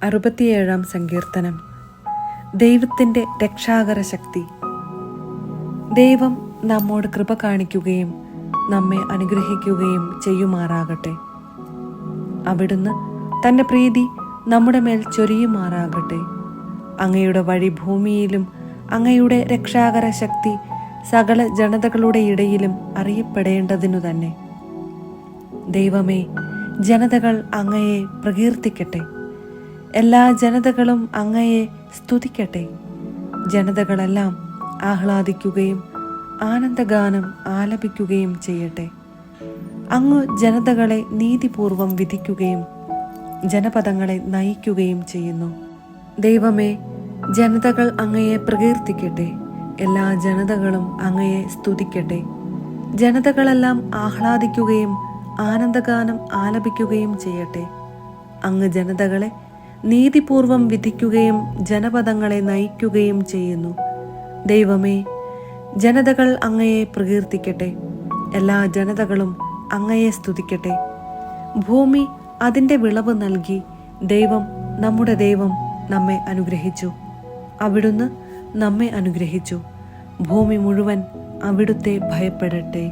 67 സങ്കീർത്തനം. ദൈവത്തിൻ്റെ രക്ഷാകര ശക്തി. ദൈവം നമ്മോട് കൃപ കാണിക്കുകയും നമ്മെ അനുഗ്രഹിക്കുകയും ചെയ്യുമാറാകട്ടെ. അവിടുന്ന് തൻ്റെ പ്രീതി നമ്മുടെ മേൽ ചൊരിയുമാറാകട്ടെ. അങ്ങയുടെ വഴി ഭൂമിയിലും അങ്ങയുടെ രക്ഷാകര ശക്തി സകല ജനതകളുടെ ഇടയിലും അറിയപ്പെടേണ്ടതിനു തന്നെ. ദൈവമേ, ജനതകൾ അങ്ങയെ പ്രകീർത്തിക്കട്ടെ. എല്ലാ ജനതകളും അങ്ങയെ സ്തുതിക്കട്ടെ. ജനതകളെല്ലാം ആഹ്ലാദിക്കുകയും ആനന്ദഗാനം ആലപിക്കുകയും ചെയ്യട്ടെ. അങ്ങ് ജനതകളെ നീതിപൂർവം വിധിക്കുകയും ജനപദങ്ങളെ നയിക്കുകയും ചെയ്യുന്നു. ദൈവമേ, ജനതകൾ അങ്ങയെ പ്രകീർത്തിക്കട്ടെ. എല്ലാ ജനതകളും അങ്ങയെ സ്തുതിക്കട്ടെ. ജനതകളെല്ലാം ആഹ്ലാദിക്കുകയും ആനന്ദഗാനം ആലപിക്കുകയും ചെയ്യട്ടെ. അങ്ങ് ജനതകളെ നീതിപൂർവം വിധിക്കുകയും ജനപദങ്ങളെ നയിക്കുകയും ചെയ്യുന്നു. ദൈവമേ, ജനതകൾ അങ്ങയെ പ്രകീർത്തിക്കട്ടെ. എല്ലാ ജനതകളും അങ്ങയെ സ്തുതിക്കട്ടെ. ഭൂമി അതിൻ്റെ വിളവ് നൽകി. നമ്മുടെ ദൈവം നമ്മെ അനുഗ്രഹിച്ചു. അവിടുന്ന് നമ്മെ അനുഗ്രഹിച്ചു. ഭൂമി മുഴുവൻ അവിടുത്തെ ഭയപ്പെടട്ടെ.